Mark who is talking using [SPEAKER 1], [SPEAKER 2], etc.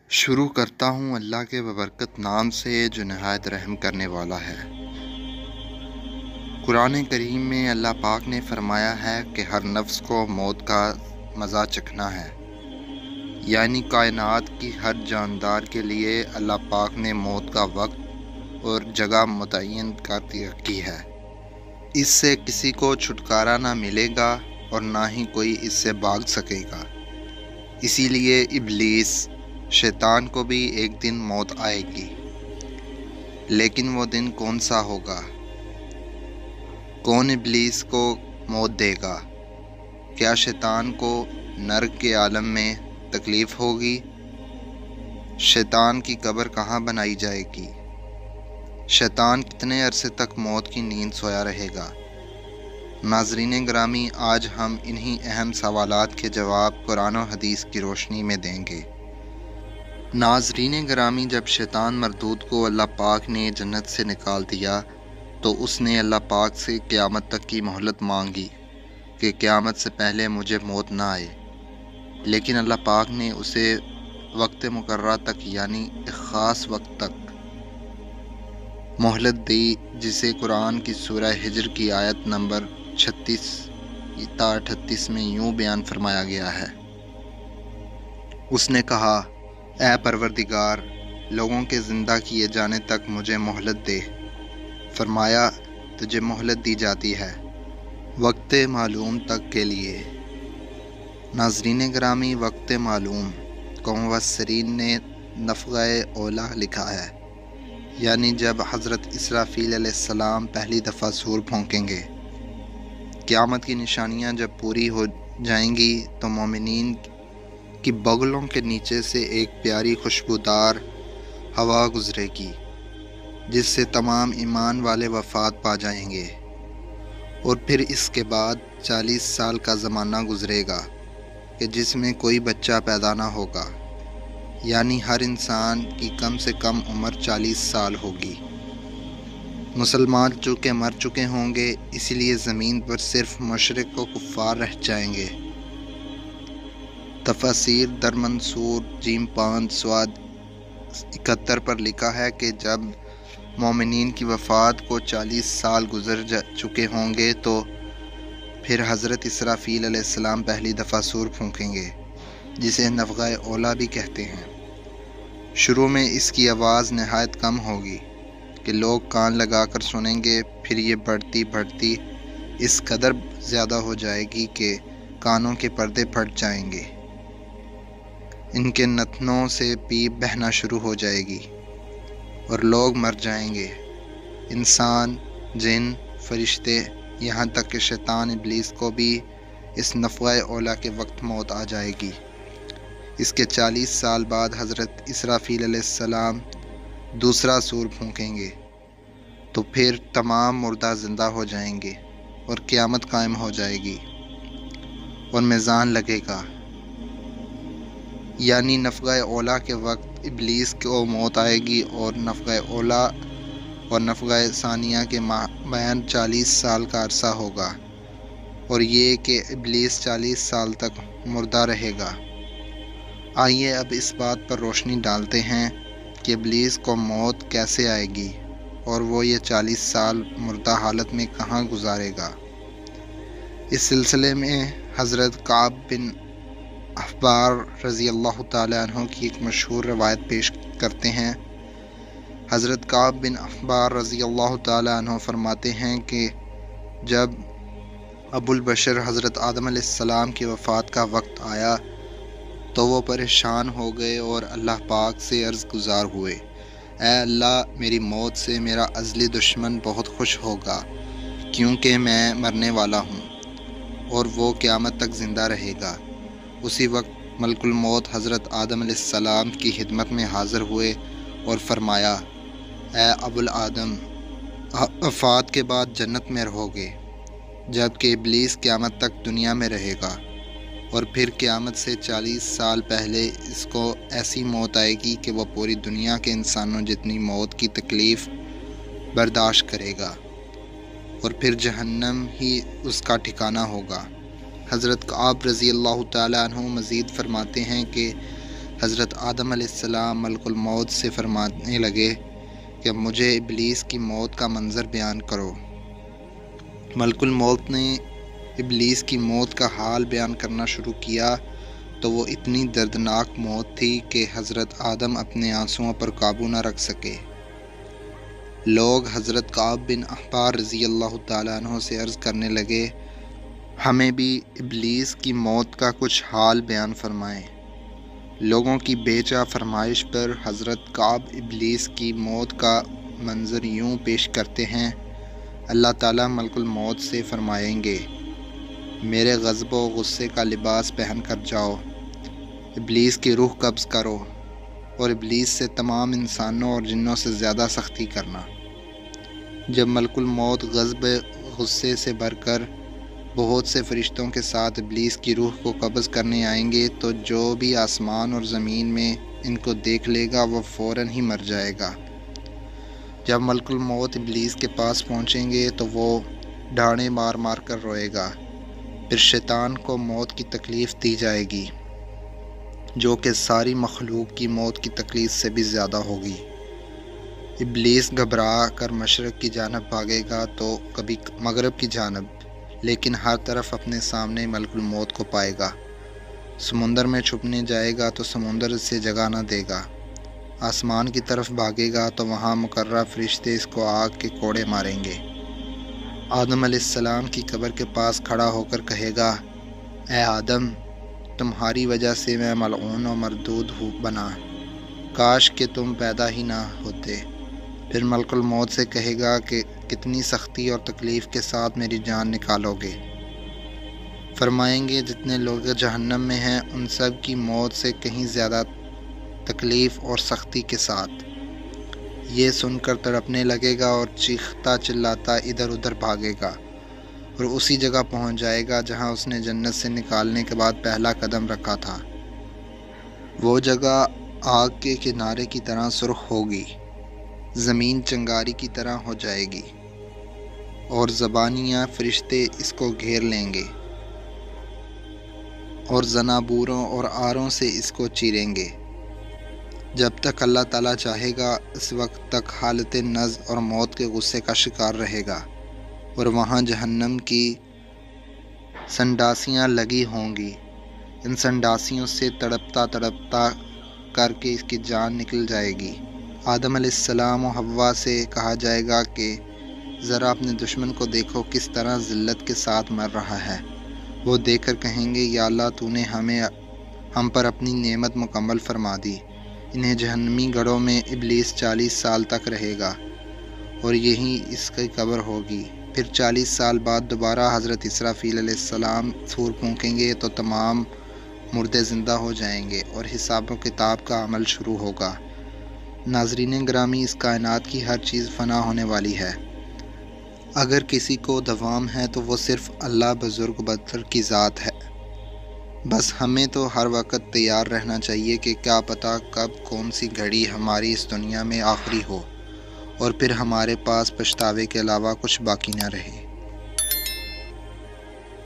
[SPEAKER 1] شروع کرتا ہوں اللہ کے ببرکت نام سے جو نہایت رحم کرنے والا ہے۔ قرآن کریم میں اللہ پاک نے فرمایا ہے کہ ہر نفس کو موت کا مزہ چکھنا ہے، یعنی کائنات کی ہر جاندار کے لیے اللہ پاک نے موت کا وقت اور جگہ متعین کر رکھی ہے۔ اس سے کسی کو چھٹکارا نہ ملے گا اور نہ ہی کوئی اس سے بھاگ سکے گا۔ اسی لیے ابلیس شیطان کو بھی ایک دن موت آئے گی، لیکن وہ دن کون سا ہوگا؟ کون ابلیس کو موت دے گا؟ کیا شیطان کو نرک کے عالم میں تکلیف ہوگی؟ شیطان کی قبر کہاں بنائی جائے گی؟ شیطان کتنے عرصے تک موت کی نیند سویا رہے گا؟ ناظرین گرامی، آج ہم انہی اہم سوالات کے جواب قرآن و حدیث کی روشنی میں دیں گے۔ ناظرین گرامی، جب شیطان مردود کو اللہ پاک نے جنت سے نکال دیا تو اس نے اللہ پاک سے قیامت تک کی مہلت مانگی کہ قیامت سے پہلے مجھے موت نہ آئے، لیکن اللہ پاک نے اسے وقت مقررہ تک، یعنی ایک خاص وقت تک مہلت دی، جسے قرآن کی سورہ ہجر کی آیت نمبر 36 تا 38 میں یوں بیان فرمایا گیا ہے۔ اس نے کہا، اے پروردگار، لوگوں کے زندہ کیے جانے تک مجھے مہلت دے۔ فرمایا، تجھے مہلت دی جاتی ہے وقت معلوم تک کے لیے۔ ناظرین گرامی، وقت معلوم کو مفسرین نے نفخہ اولیٰ لکھا ہے، یعنی جب حضرت اسرافیل علیہ السلام پہلی دفعہ سور پھونکیں گے۔ قیامت کی نشانیاں جب پوری ہو جائیں گی تو مومنین کی بغلوں کے نیچے سے ایک پیاری خوشبودار ہوا گزرے گی، جس سے تمام ایمان والے وفات پا جائیں گے، اور پھر اس کے بعد 40 سال کا زمانہ گزرے گا کہ جس میں کوئی بچہ پیدا نہ ہوگا، یعنی ہر انسان کی کم سے کم عمر 40 سال ہوگی۔ مسلمان چونکہ مر چکے ہوں گے، اسی لیے زمین پر صرف مشرک و کفار رہ جائیں گے۔ تفاسیر در منصور جیم 5 صاد 71 پر لکھا ہے کہ جب مومنین کی وفات کو 40 سال گزر چکے ہوں گے تو پھر حضرت اسرافیل علیہ السلام پہلی دفعہ سور پھونکیں گے، جسے نفخہ اولیٰ بھی کہتے ہیں۔ شروع میں اس کی آواز نہایت کم ہوگی کہ لوگ کان لگا کر سنیں گے، پھر یہ بڑھتی اس قدر زیادہ ہو جائے گی کہ کانوں کے پردے پھٹ جائیں گے، ان کے نتنوں سے پیپ بہنا شروع ہو جائے گی اور لوگ مر جائیں گے، انسان، جن، فرشتے، یہاں تک کہ شیطان ابلیس کو بھی اس نفخہ اولیٰ کے وقت موت آ جائے گی۔ اس کے 40 سال بعد حضرت اسرافیل علیہ السلام دوسرا سور پھونکیں گے تو پھر تمام مردہ زندہ ہو جائیں گے اور قیامت قائم ہو جائے گی اور میزان لگے گا، یعنی نفخہ اولیٰ کے وقت ابلیس کو موت آئے گی، اور نفخہ اولیٰ اور نفخہ ثانیہ کے مابین 40 سال کا عرصہ ہوگا، اور یہ کہ ابلیس 40 سال تک مردہ رہے گا۔ آئیے اب اس بات پر روشنی ڈالتے ہیں کہ ابلیس کو موت کیسے آئے گی اور وہ یہ 40 سال مردہ حالت میں کہاں گزارے گا۔ اس سلسلے میں حضرت کعب بن احبار رضی اللہ تعالیٰ عنہ کی ایک مشہور روایت پیش کرتے ہیں۔ حضرت کعب بن احبار رضی اللہ تعالیٰ عنہ فرماتے ہیں کہ جب ابو البشر حضرت آدم علیہ السلام کی وفات کا وقت آیا تو وہ پریشان ہو گئے اور اللہ پاک سے عرض گزار ہوئے، اے اللہ، میری موت سے میرا ازلی دشمن بہت خوش ہوگا، کیونکہ میں مرنے والا ہوں اور وہ قیامت تک زندہ رہے گا۔ اسی وقت ملک الموت حضرت آدم علیہ السلام کی خدمت میں حاضر ہوئے اور فرمایا، اے ابو الآدم، وفات کے بعد جنت میں رہو گے، جبکہ ابلیس قیامت تک دنیا میں رہے گا، اور پھر قیامت سے 40 سال پہلے اس کو ایسی موت آئے گی کہ وہ پوری دنیا کے انسانوں جتنی موت کی تکلیف برداشت کرے گا، اور پھر جہنم ہی اس کا ٹھکانہ ہوگا۔ حضرت کعب رضی اللہ تعالیٰ عنہ مزید فرماتے ہیں کہ حضرت آدم علیہ السلام ملک الموت سے فرمانے لگے کہ مجھے ابلیس کی موت کا منظر بیان کرو۔ ملک الموت نے ابلیس کی موت کا حال بیان کرنا شروع کیا تو وہ اتنی دردناک موت تھی کہ حضرت آدم اپنے آنسوؤں پر قابو نہ رکھ سکے۔ لوگ حضرت کعب بن احبار رضی اللہ تعالیٰ عنہ سے عرض کرنے لگے، ہمیں بھی ابلیس کی موت کا کچھ حال بیان فرمائیں۔ لوگوں کی بے جا فرمائش پر حضرت کعب ابلیس کی موت کا منظر یوں پیش کرتے ہیں۔ اللہ تعالیٰ ملک الموت سے فرمائیں گے، میرے غضب و غصے کا لباس پہن کر جاؤ، ابلیس کی روح قبض کرو اور ابلیس سے تمام انسانوں اور جنوں سے زیادہ سختی کرنا۔ جب ملک الموت غضب غصے سے بھر کر بہت سے فرشتوں کے ساتھ ابلیس کی روح کو قبض کرنے آئیں گے تو جو بھی آسمان اور زمین میں ان کو دیکھ لے گا وہ فوراً ہی مر جائے گا۔ جب ملک الموت ابلیس کے پاس پہنچیں گے تو وہ ڈھاڑیں مار مار کر روئے گا۔ پھر شیطان کو موت کی تکلیف دی جائے گی جو کہ ساری مخلوق کی موت کی تکلیف سے بھی زیادہ ہوگی۔ ابلیس گھبرا کر مشرق کی جانب بھاگے گا تو کبھی مغرب کی جانب، لیکن ہر طرف اپنے سامنے ملک الموت کو پائے گا۔ سمندر میں چھپنے جائے گا تو سمندر سے جگہ نہ دے گا۔ آسمان کی طرف بھاگے گا تو وہاں مقررہ فرشتے اس کو آگ کے کوڑے ماریں گے۔ آدم علیہ السلام کی قبر کے پاس کھڑا ہو کر کہے گا، اے آدم، تمہاری وجہ سے میں ملعون و مردود بنا، کاش کہ تم پیدا ہی نہ ہوتے۔ پھر ملک الموت سے کہے گا کہ کتنی سختی اور تکلیف کے ساتھ میری جان نکالو گے۔ فرمائیں گے جتنے لوگ جہنم میں ہیں ان سب کی موت سے کہیں زیادہ تکلیف اور سختی کے ساتھ۔ یہ سن کر تڑپنے لگے گا اور چیختا چلاتا ادھر ادھر بھاگے گا اور اسی جگہ پہنچ جائے گا جہاں اس نے جنت سے نکالنے کے بعد پہلا قدم رکھا تھا۔ وہ جگہ آگ کے کنارے کی طرح سرخ ہوگی، زمین چنگاری کی طرح ہو جائے گی اور زبانیاں فرشتے اس کو گھیر لیں گے اور زنابوروں اور آروں سے اس کو چیریں گے۔ جب تک اللہ تعالیٰ چاہے گا اس وقت تک حالت نزع اور موت کے غصے کا شکار رہے گا اور وہاں جہنم کی سنڈاسیاں لگی ہوں گی۔ ان سنڈاسیوں سے تڑپتا تڑپتا کر کے اس کی جان نکل جائے گی۔ آدم علیہ السلام و حوا سے کہا جائے گا کہ ذرا اپنے دشمن کو دیکھو کس طرح ذلت کے ساتھ مر رہا ہے۔ وہ دیکھ کر کہیں گے، یا اللہ تو نے ہم پر اپنی نعمت مکمل فرما دی۔ انہیں جہنمی گڑھوں میں ابلیس 40 سال تک رہے گا اور یہی اس کی قبر ہوگی۔ پھر 40 سال بعد دوبارہ حضرت اسرافیل علیہ السلام سور پھونکیں گے تو تمام مردے زندہ ہو جائیں گے اور حساب و کتاب کا عمل شروع ہوگا۔ ناظرین گرامی، اس کائنات کی ہر چیز فنا ہونے والی ہے۔ اگر کسی کو دوام ہے تو وہ صرف اللہ بزرگ برتر کی ذات ہے۔ بس ہمیں تو ہر وقت تیار رہنا چاہیے کہ کیا پتہ کب کون سی گھڑی ہماری اس دنیا میں آخری ہو اور پھر ہمارے پاس پچھتاوے کے علاوہ کچھ باقی نہ رہے۔